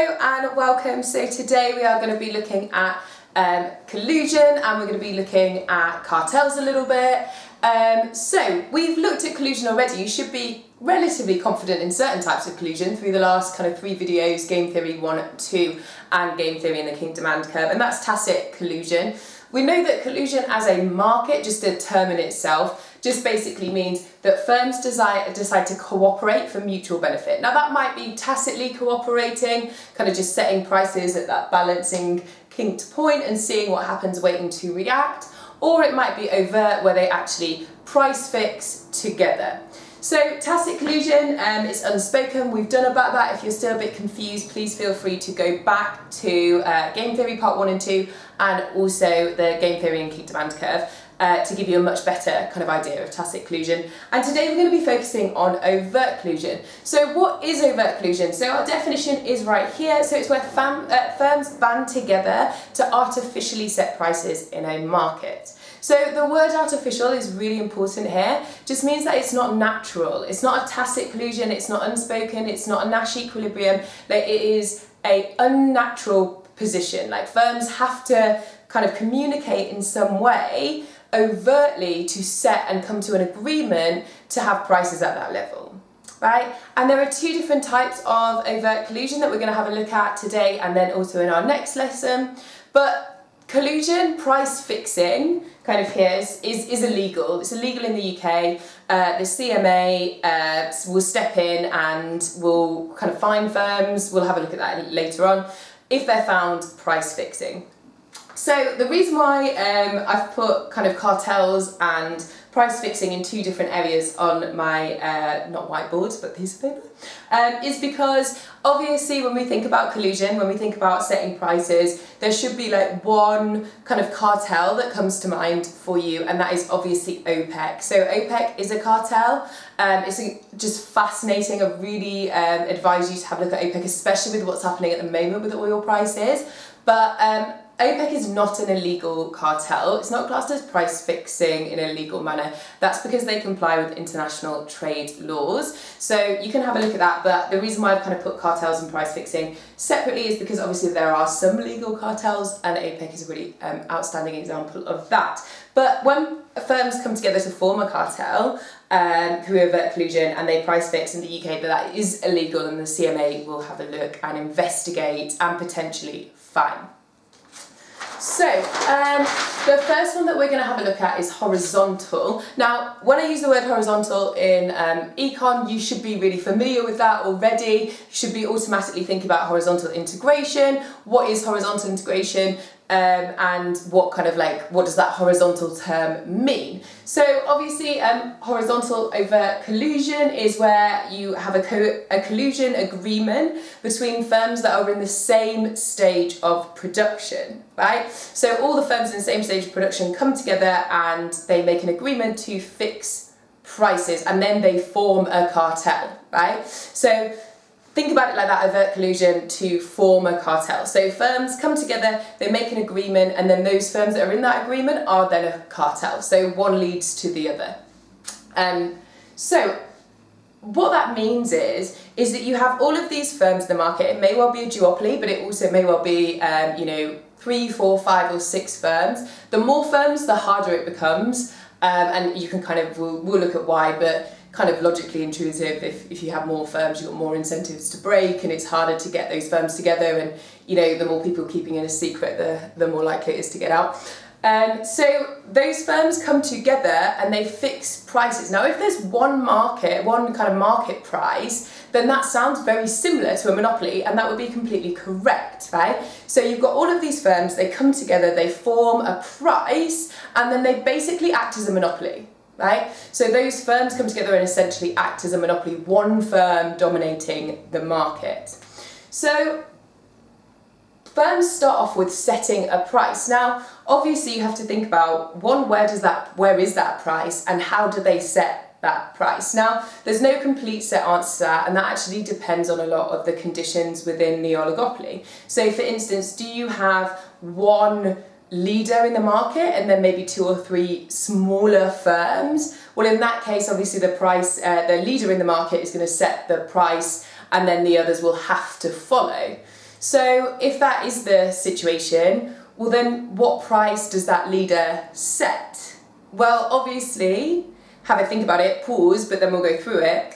and welcome. So today we are going to be looking at collusion, and we're going to be looking at cartels a little bit. So we've looked at collusion already. You should be relatively confident in certain types of collusion through the last kind of 3 videos, game theory 1, 2 and game theory and the king demand curve, and that's tacit collusion. We know that collusion as a market, just a term in itself, just basically means that firms decide to cooperate for mutual benefit. Now that might be tacitly cooperating, kind of just setting prices at that balancing kinked point and seeing what happens, waiting to react, or it might be overt where they actually price fix together. So tacit collusion, it's unspoken. We've done about that. If you're still a bit confused, please feel free to go back to game theory part 1 and 2 and also the game theory and key demand curve to give you a much better kind of idea of tacit collusion. And today we're going to be focusing on overt collusion. So what is overt collusion? So our definition is right here. So it's where firms band together to artificially set prices in a market. So the word artificial is really important here. Just means that it's not natural. It's not a tacit collusion. It's not unspoken. It's not a Nash equilibrium. Like, it is a unnatural position. Like, firms have to kind of communicate in some way overtly to set and come to an agreement to have prices at that level. Right? And there are 2 different types of overt collusion that we're going to have a look at today and then also in our next lesson. But collusion, price fixing, kind of here is illegal. It's illegal in the UK. The CMA will step in and will kind of fine firms. We'll have a look at that later on if they're found price fixing. So the reason why I've put kind of cartels and price fixing in 2 different areas on my, not whiteboards, but piece of paper, is because obviously when we think about collusion, when we think about setting prices, there should be like one kind of cartel that comes to mind for you, and that is obviously OPEC. So OPEC is a cartel. It's just fascinating. I really advise you to have a look at OPEC, especially with what's happening at the moment with oil prices. But OPEC is not an illegal cartel. It's not classed as price fixing in a legal manner. That's because they comply with international trade laws. So you can have a look at that, but the reason why I've kind of put cartels and price fixing separately is because obviously there are some legal cartels, and OPEC is a really outstanding example of that. But when firms come together to form a cartel through overt collusion and they price fix in the UK, that is illegal, and the CMA will have a look and investigate and potentially fine. So, the first one that we're going to have a look at is horizontal. Now, when I use the word horizontal in econ, you should be really familiar with that already. You should be automatically thinking about horizontal integration. What is horizontal integration? And what does that horizontal term mean? So obviously horizontal overt collusion is where you have a collusion agreement between firms that are in the same stage of production, right? So all the firms in the same stage of production come together and they make an agreement to fix prices, and then they form a cartel, right? So think about it like that, overt collusion to form a cartel. So firms come together, they make an agreement, and then those firms that are in that agreement are then a cartel. So one leads to the other. So what that means is that you have all of these firms in the market. It may well be a duopoly, but it also may well be, 3, 4, 5 or 6 firms. The more firms, the harder it becomes. And you can kind of, we'll look at why, but kind of logically intuitive, if you have more firms, you've got more incentives to break, and it's harder to get those firms together, and the more people keeping it a secret, the more likely it is to get out. So those firms come together and they fix prices. Now, if there's one kind of market price, then that sounds very similar to a monopoly, and that would be completely correct, right? So you've got all of these firms, they come together, they form a price, and then they basically act as a monopoly. Right? So those firms come together and essentially act as a monopoly, one firm dominating the market. So firms start off with setting a price. Now, obviously you have to think about, one, where is that price, and how do they set that price? Now, there's no complete set answer to that, and that actually depends on a lot of the conditions within the oligopoly. So for instance, do you have one leader in the market and then maybe 2 or 3 smaller firms? Well, in that case, obviously the leader in the market is going to set the price, and then the others will have to follow. So if that is the situation, well then what price does that leader set? Well, obviously, have a think about it, pause, but then we'll go through it.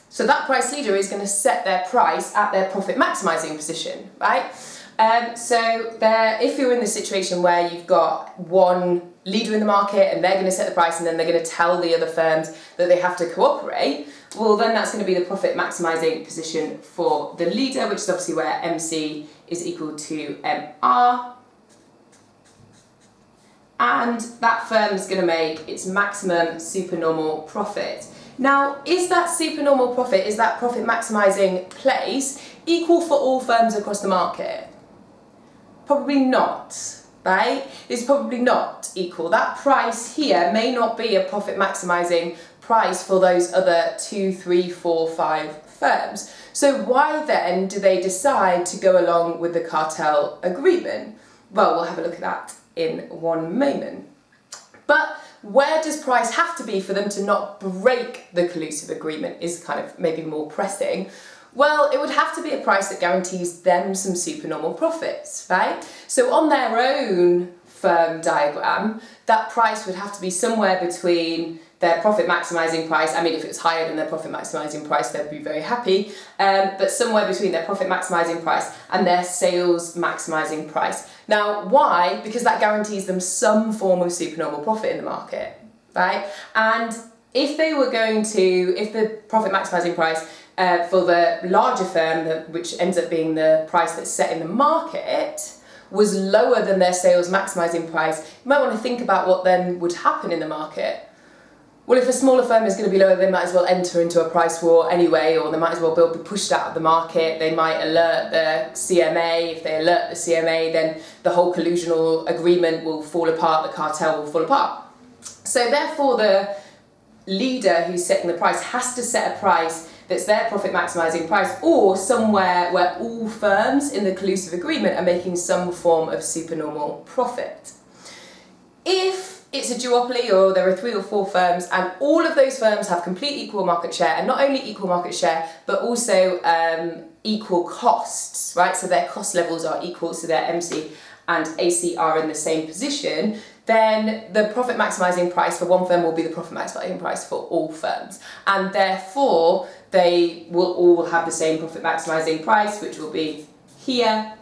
So that price leader is going to set their price at their profit maximizing position, right? If you're in the situation where you've got one leader in the market and they're going to set the price and then they're going to tell the other firms that they have to cooperate, well then that's going to be the profit maximizing position for the leader, which is obviously where MC is equal to MR. And that firm is going to make its maximum supernormal profit. Now, is that supernormal profit, is that profit maximising place equal for all firms across the market? Probably not, right? It's probably not equal. That price here may not be a profit maximising price for those other 2, 3, 4, 5 firms. So why then do they decide to go along with the cartel agreement? Well, we'll have a look at that in one moment. But where does price have to be for them to not break the collusive agreement is kind of maybe more pressing. Well, it would have to be a price that guarantees them some supernormal profits, right? So on their own firm diagram, that price would have to be somewhere between their profit maximising price. I mean, if it was higher than their profit maximising price, they'd be very happy. But somewhere between their profit maximising price and their sales maximising price. Now, why? Because that guarantees them some form of supernormal profit in the market, right? And if the profit maximising price for the larger firm, which ends up being the price that's set in the market, was lower than their sales maximising price, you might want to think about what then would happen in the market. Well, if a smaller firm is going to be lower, they might as well enter into a price war anyway, or they might as well be pushed out of the market. They might alert the CMA. If they alert the CMA, then the whole collusional agreement will fall apart, the cartel will fall apart. So therefore, the leader who's setting the price has to set a price that's their profit maximising price, or somewhere where all firms in the collusive agreement are making some form of supernormal profit. If it's a duopoly, or there are 3 or 4 firms and all of those firms have complete equal market share, and not only equal market share but also equal costs, right? So their cost levels are equal, so their MC and AC are in the same position, then the profit maximising price for one firm will be the profit maximising price for all firms, and therefore they will all have the same profit maximising price, which will be here,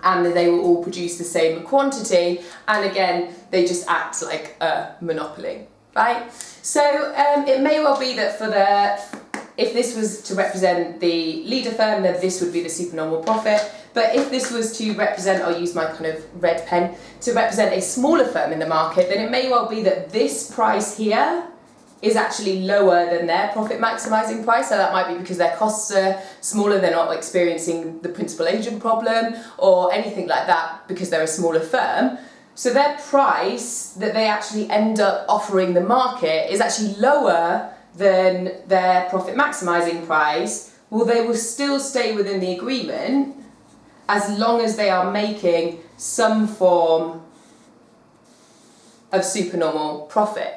and they will all produce the same quantity, and again they just act like a monopoly, right? So it may well be that if this was to represent the leader firm, then this would be the supernormal profit. But if this was to represent, I'll use my kind of red pen, to represent a smaller firm in the market, then it may well be that this price here is actually lower than their profit maximising price. So that might be because their costs are smaller, they're not experiencing the principal agent problem or anything like that because they're a smaller firm. So their price that they actually end up offering the market is actually lower than their profit maximising price. Well, they will still stay within the agreement as long as they are making some form of supernormal profit,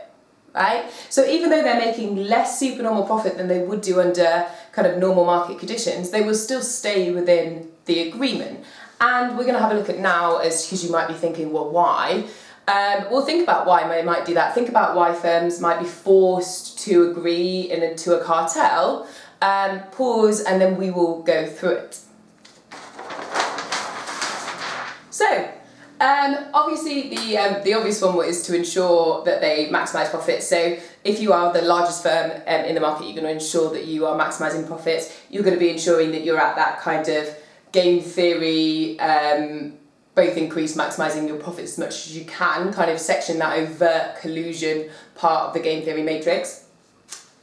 right? So even though they're making less supernormal profit than they would do under kind of normal market conditions, they will still stay within the agreement. And we're going to have a look at now, because you might be thinking, well, why? Well, think about why they might do that. Think about why firms might be forced to agree into a cartel. Pause, and then we will go through it. So, obviously the obvious one is to ensure that they maximise profits. So if you are the largest firm in the market, you're going to ensure that you are maximising profits. You're going to be ensuring that you're at that kind of game theory, both increase maximising your profits as much as you can, kind of section, that overt collusion part of the game theory matrix.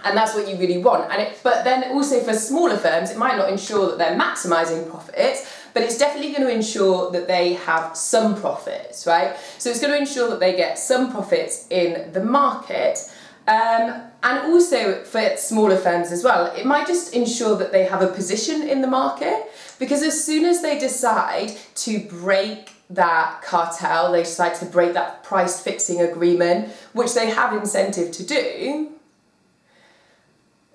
And that's what you really want. But then also for smaller firms, it might not ensure that they're maximising profits, but it's definitely going to ensure that they have some profits, right? So it's going to ensure that they get some profits in the market. And also for smaller firms as well, it might just ensure that they have a position in the market, because as soon as they decide to break that cartel, they decide to break that price fixing agreement, which they have incentive to do,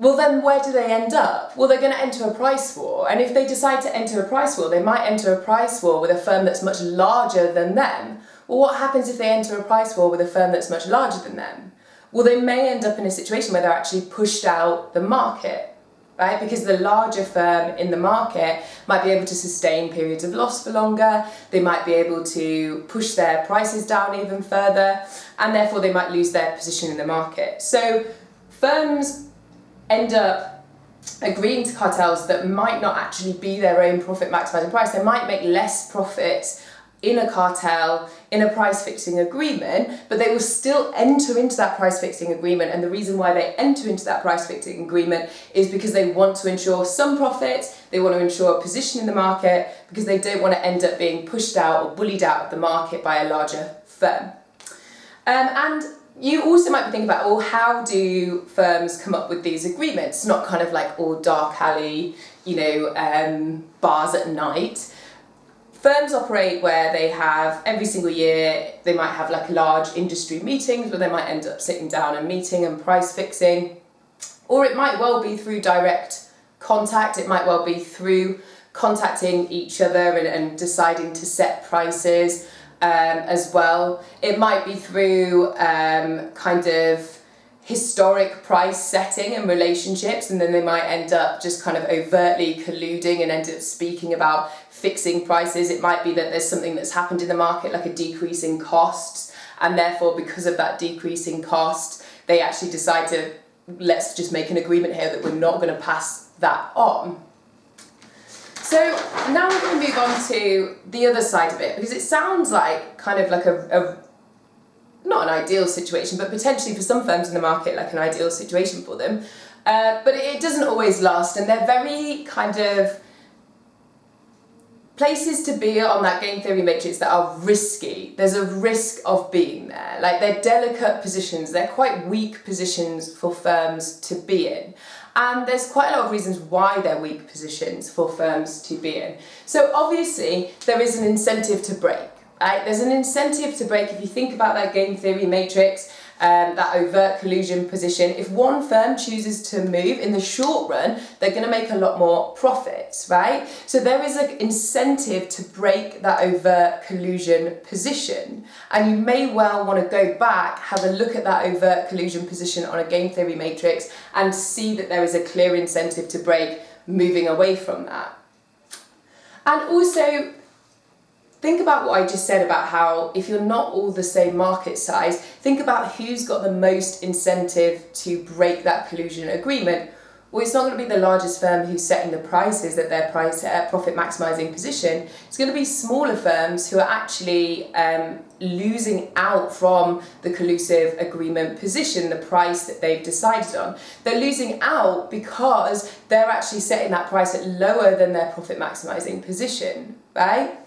Well, then where do they end up? Well, they're going to enter a price war. And if they decide to enter a price war, they might enter a price war with a firm that's much larger than them. Well, what happens if they enter a price war with a firm that's much larger than them? Well, they may end up in a situation where they're actually pushed out the market, right? Because the larger firm in the market might be able to sustain periods of loss for longer, they might be able to push their prices down even further, and therefore they might lose their position in the market. So firms end up agreeing to cartels that might not actually be their own profit maximising price. They might make less profits in a cartel, in a price fixing agreement, but they will still enter into that price fixing agreement. And the reason why they enter into that price fixing agreement is because they want to ensure some profits, they want to ensure a position in the market, because they don't want to end up being pushed out or bullied out of the market by a larger firm. And you also might be thinking about, well, how do firms come up with these agreements? Not kind of like all dark alley, bars at night. Firms operate where they have, every single year, they might have like large industry meetings where they might end up sitting down and meeting and price fixing. Or it might well be through direct contact. It might well be through contacting each other and deciding to set prices as well. It might be through kind of historic price setting and relationships, and then they might end up just kind of overtly colluding and end up speaking about fixing prices. It might be that there's something that's happened in the market, like a decrease in costs, and therefore because of that decrease in cost, they actually decide to, let's just make an agreement here that we're not going to pass that on. So now we're going to move on to the other side of it, because it sounds like kind of like a not an ideal situation, but potentially for some firms in the market, like an ideal situation for them. But it doesn't always last, and they're very kind of places to be on that game theory matrix that are risky. There's a risk of being there. Like, they're delicate positions, they're quite weak positions for firms to be in. And there's quite a lot of reasons why they're weak positions for firms to be in. So obviously, there is an incentive to break. Right? There's an incentive to break. If you think about that game theory matrix, that overt collusion position, if one firm chooses to move in the short run, they're going to make a lot more profits, right? So there is an incentive to break that overt collusion position. And you may well want to go back, have a look at that overt collusion position on a game theory matrix and see that there is a clear incentive to break, moving away from that. And also, think about what I just said about how if you're not all the same market size, think about who's got the most incentive to break that collusion agreement. Well, it's not going to be the largest firm who's setting the prices at their profit maximising position. It's going to be smaller firms who are actually losing out from the collusive agreement position, the price that they've decided on. They're losing out because they're actually setting that price at lower than their profit maximising position, right?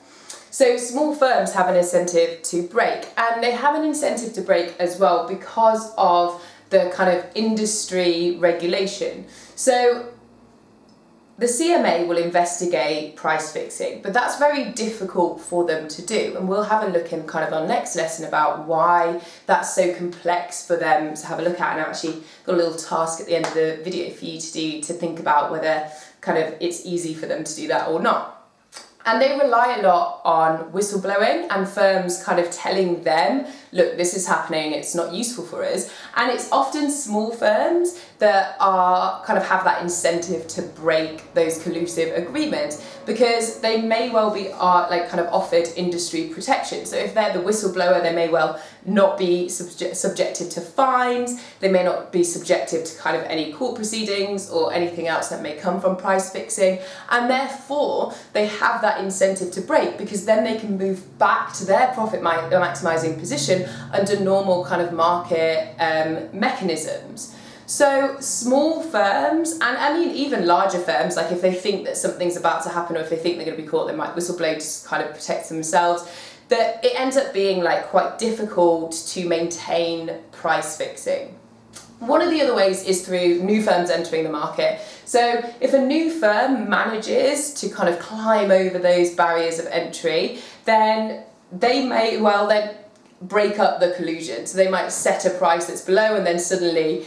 So small firms have an incentive to break, and they have an incentive to break as well because of the kind of industry regulation. So the CMA will investigate price fixing, but that's very difficult for them to do. And we'll have a look in kind of our next lesson about why that's so complex for them to have a look at. And I've actually got a little task at the end of the video for you to do, to think about whether kind of it's easy for them to do that or not. And they rely a lot on whistleblowing and firms kind of telling them, look, this is happening, it's not useful for us. And it's often small firms that are kind of have that incentive to break those collusive agreements, because they may well be kind of offered industry protection. So if they're the whistleblower, they may well not be subjected to fines, they may not be subjected to kind of any court proceedings or anything else that may come from price fixing, and therefore they have that incentive to break, because then they can move back to their profit maximising position under normal kind of market mechanisms. So small firms, and I mean even larger firms, like if they think that something's about to happen or if they think they're going to be caught, they might whistleblow to kind of protect themselves, that it ends up being like quite difficult to maintain price fixing. One of the other ways is through new firms entering the market. So if a new firm manages to kind of climb over those barriers of entry, then they may well then break up the collusion. So they might set a price that's below, and then suddenly,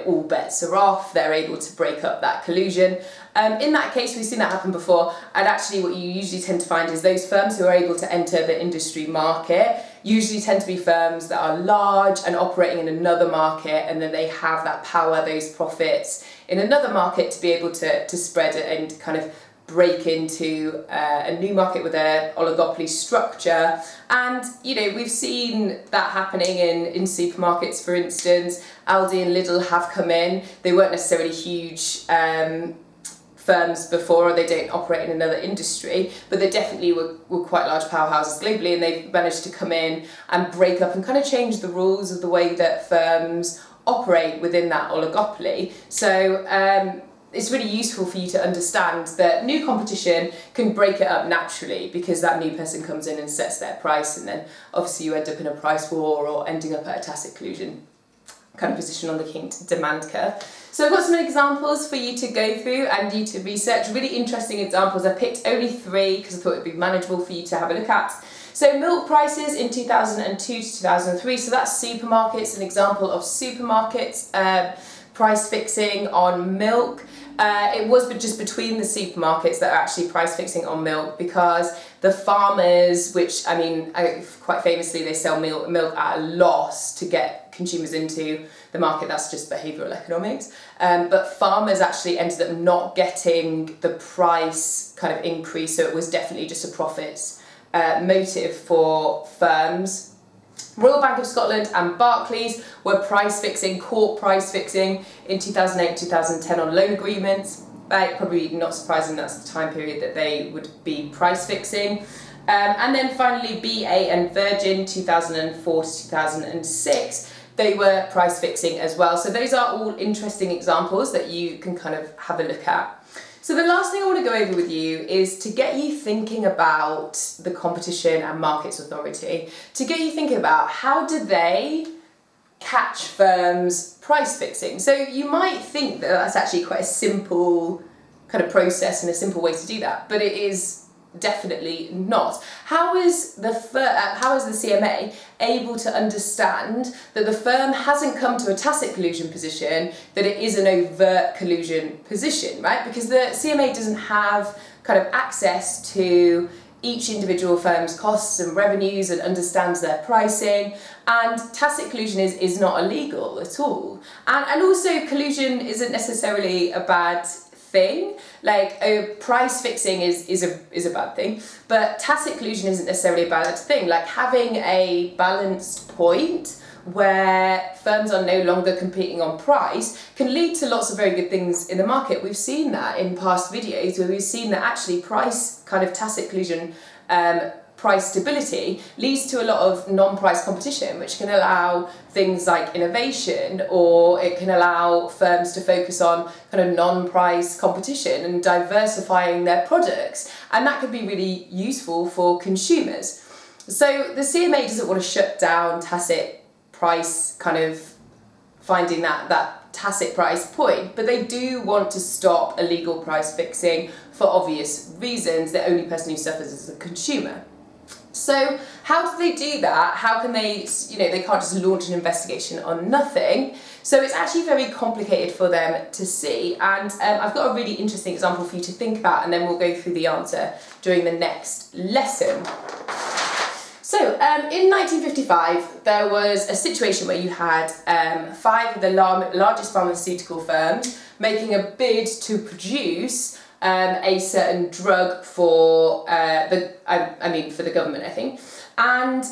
all bets are off. They're able to break up that collusion. In that case, we've seen that happen before, and actually what you usually tend to find is those firms who are able to enter the industry market usually tend to be firms that are large and operating in another market, and then they have that power, those profits in another market to be able to spread it and kind of break into a new market with an oligopoly structure. And we've seen that happening in supermarkets, for instance. Aldi and Lidl have come in. They weren't necessarily huge firms before, or they don't operate in another industry, but they definitely were quite large powerhouses globally, and they've managed to come in and break up and kind of change the rules of the way that firms operate within that oligopoly. So it's really useful for you to understand that new competition can break it up naturally, because that new person comes in and sets their price, and then obviously you end up in a price war or ending up at a tacit collusion kind of position on the king demand curve. So I've got some examples for you to go through and you to research, really interesting examples. I picked only 3 because I thought it would be manageable for you to have a look at. So milk prices in 2002 to 2003, so that's supermarkets, an example of supermarkets price fixing on milk. It was just between the supermarkets that are actually price fixing on milk, because the farmers, which quite famously they sell milk at a loss to get consumers into the market. That's just behavioural economics. But farmers actually ended up not getting the price kind of increase, so it was definitely just a profits motive for firms. Royal Bank of Scotland and Barclays were price fixing, court price fixing in 2008-2010 on loan agreements. Probably not surprising, that's the time period that they would be price fixing. And then finally BA and Virgin 2004 to 2006, they were price fixing as well. So those are all interesting examples that you can kind of have a look at. So the last thing I want to go over with you is to get you thinking about the Competition and Markets Authority, to get you thinking about how do they catch firms price fixing. So you might think that that's actually quite a simple kind of process and a simple way to do that, but it is definitely not. How is the CMA able to understand that the firm hasn't come to a tacit collusion position, that it is an overt collusion position, right? Because the CMA doesn't have kind of access to each individual firm's costs and revenues and understands their pricing, and tacit collusion is not illegal at all. And also collusion isn't necessarily a bad thing. Like price fixing is a bad thing, but tacit collusion isn't necessarily a bad thing. Like having a balanced point where firms are no longer competing on price can lead to lots of very good things in the market. We've seen that in past videos, where we've seen that actually price kind of tacit collusion, price stability leads to a lot of non-price competition, which can allow things like innovation, or it can allow firms to focus on kind of non-price competition and diversifying their products, and that could be really useful for consumers. So the CMA doesn't want to shut down tacit price, kind of finding that tacit price point, but they do want to stop illegal price fixing for obvious reasons. The only person who suffers is the consumer. So how do they do that? How can they, they can't just launch an investigation on nothing. So it's actually very complicated for them to see. And I've got a really interesting example for you to think about, and then we'll go through the answer during the next lesson. So in 1955, there was a situation where you had 5 of the largest pharmaceutical firms making a bid to produce a certain drug for for the government, I think. And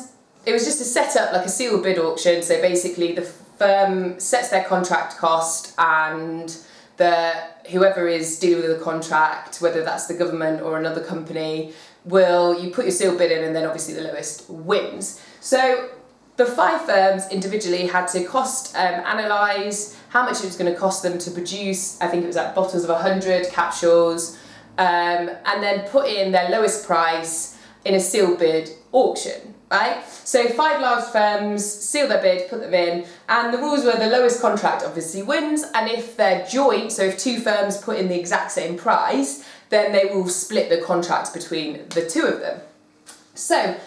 it was just to set up like a sealed bid auction. So basically the firm sets their contract cost, and whoever is dealing with the contract, whether that's the government or another company, you put your sealed bid in, and then obviously the lowest wins. So the 5 firms individually had to cost analyse how much it was going to cost them to produce, I think it was like bottles of 100 capsules, and then put in their lowest price in a sealed bid auction, right? So 5 large firms seal their bid, put them in, and the rules were the lowest contract obviously wins, and if they're joint, so if 2 firms put in the exact same price, then they will split the contract between the 2 of them. So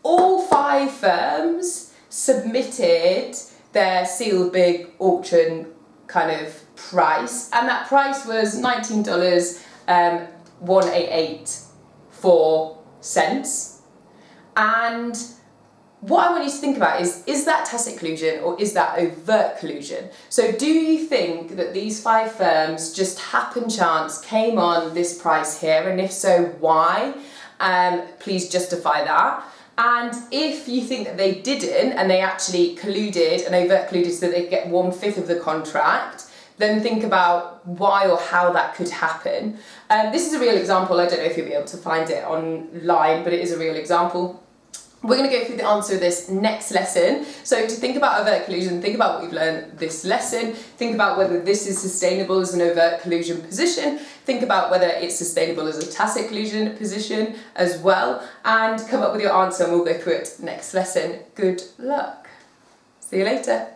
all 5 firms submitted their sealed big auction kind of price, and that price was $19.188. And what I want you to think about is that tacit collusion or is that overt collusion? So do you think that these 5 firms just happen chance came on this price here, and if so, why? Please justify that. And if you think that they didn't and they actually colluded and overt colluded so that they get 1/5 of the contract, then think about why or how that could happen. This is a real example. I don't know if you'll be able to find it online, but it is a real example. We're going to go through the answer of this next lesson. So to think about overt collusion, think about what we've learned this lesson, think about whether this is sustainable as an overt collusion position, think about whether it's sustainable as a tacit collusion position as well, and come up with your answer, and we'll go through it next lesson. Good luck. See you later.